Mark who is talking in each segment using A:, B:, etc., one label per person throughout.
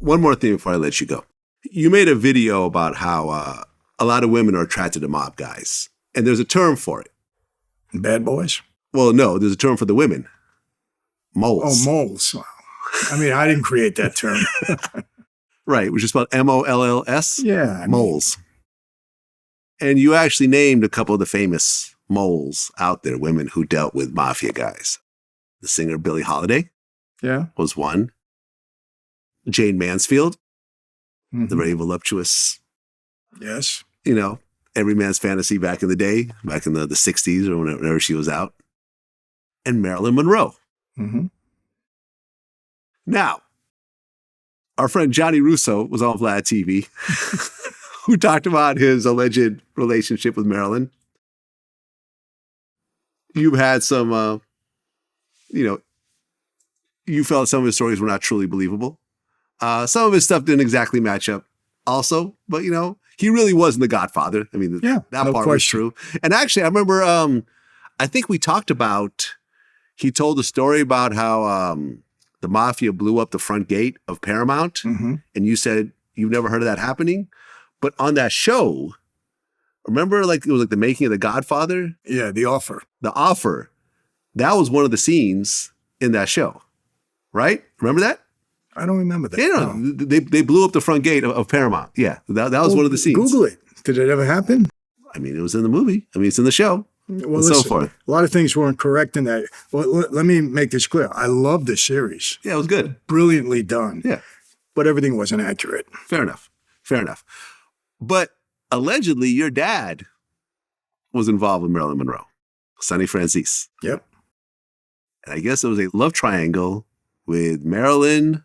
A: one more thing before I let you go. You made a video about how a lot of women are attracted to mob guys, and there's a term for it.
B: Bad boys?
A: Well, no, there's a term for the women. Moles.
B: Oh, moles. I mean, I didn't create that term.
A: Right, which is spelled M-O-L-L-S.
B: Yeah.
A: Moles. And you actually named a couple of the famous moles out there, women who dealt with mafia guys. The singer Billie Holiday was one. Jane Mansfield, the very voluptuous.
B: Yes.
A: You know, every man's fantasy back in the day, back in the 60s or whenever she was out. And Marilyn Monroe.
B: Mm-hmm.
A: Now, our friend Johnny Russo was on Vlad TV, who talked about his alleged relationship with Marilyn. You've had some, you felt some of his stories were not truly believable. Some of his stuff didn't exactly match up also, but, he really wasn't the Godfather. I mean, that part was true. And actually, I remember, I think we talked about, he told a story about how the mafia blew up the front gate of Paramount.
B: Mm-hmm.
A: And you said you've never heard of that happening. But on that show, remember it was like the making of The Godfather?
B: Yeah, The Offer.
A: The Offer. That was one of the scenes in that show, right? Remember that?
B: I don't remember that.
A: Yeah, no. They blew up the front gate of Paramount. Yeah, that was one of the scenes.
B: Google it. Did it ever happen?
A: I mean, it was in the movie. I mean, it's in the show.
B: Well,
A: and so forth.
B: A lot of things weren't correct in that. Well, let me make this clear. I love the series.
A: Yeah, it was good.
B: Brilliantly done.
A: Yeah.
B: But everything wasn't accurate.
A: Fair enough. But allegedly, your dad was involved with Marilyn Monroe, Sonny Franzese.
B: Yep.
A: And I guess it was a love triangle with Marilyn,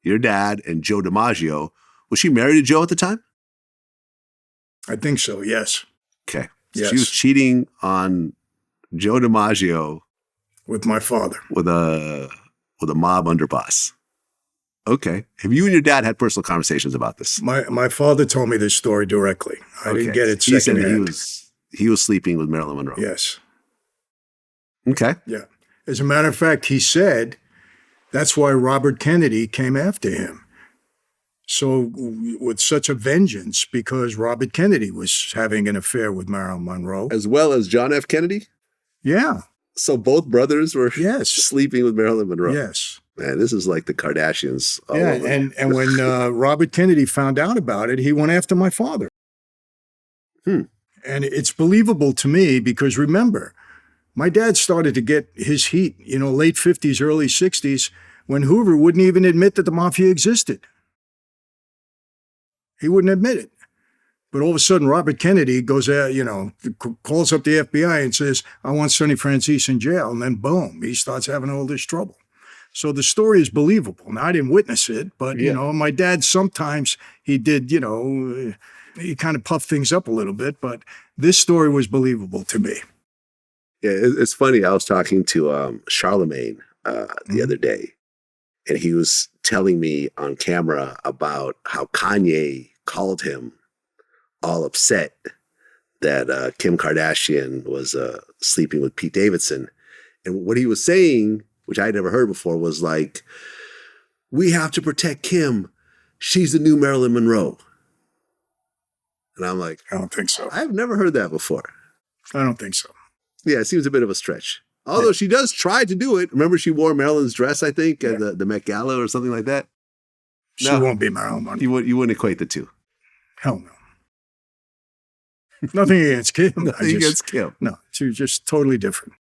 A: your dad, and Joe DiMaggio. Was she married to Joe at the time?
B: I think so, yes.
A: Okay.
B: Yes.
A: She was cheating on Joe DiMaggio
B: with my father.
A: With a mob underboss. Okay. Have you and your dad had personal conversations about this?
B: My father told me this story directly. I didn't get it secondhand.
A: He was sleeping with Marilyn Monroe.
B: Yes.
A: Okay.
B: Yeah. As a matter of fact, he said that's why Robert Kennedy came after him. So with such a vengeance, because Robert Kennedy was having an affair with Marilyn Monroe.
A: As well as John F. Kennedy?
B: Yeah.
A: So both brothers were sleeping with Marilyn Monroe?
B: Yes.
A: Man, this is like the Kardashians.
B: And when Robert Kennedy found out about it, he went after my father. And it's believable to me because remember, my dad started to get his heat, late 50s, early 60s, when Hoover wouldn't even admit that the mafia existed. He wouldn't admit it. But all of a sudden, Robert Kennedy goes out, calls up the FBI and says, I want Sonny Franzese in jail. And then boom, he starts having all this trouble. So the story is believable. Now, I didn't witness it, but, my dad sometimes he did, he kind of puffed things up a little bit, but this story was believable to me.
A: Yeah, it's funny. I was talking to Charlemagne the other day, and he was telling me on camera about how Kanye called him all upset that Kim Kardashian was sleeping with Pete Davidson. And what he was saying, which I had never heard before, was like, we have to protect Kim. She's the new Marilyn Monroe. And I'm like,
B: I don't think so.
A: I've never heard that before.
B: I don't think so.
A: Yeah, it seems a bit of a stretch. Although she does try to do it. Remember, she wore Marilyn's dress, I think, at the Met Gala or something like that?
B: She won't be Marilyn Monroe.
A: You wouldn't equate the two.
B: Hell no. Nothing against Kim.
A: Nothing against Kim.
B: No, she's just totally different.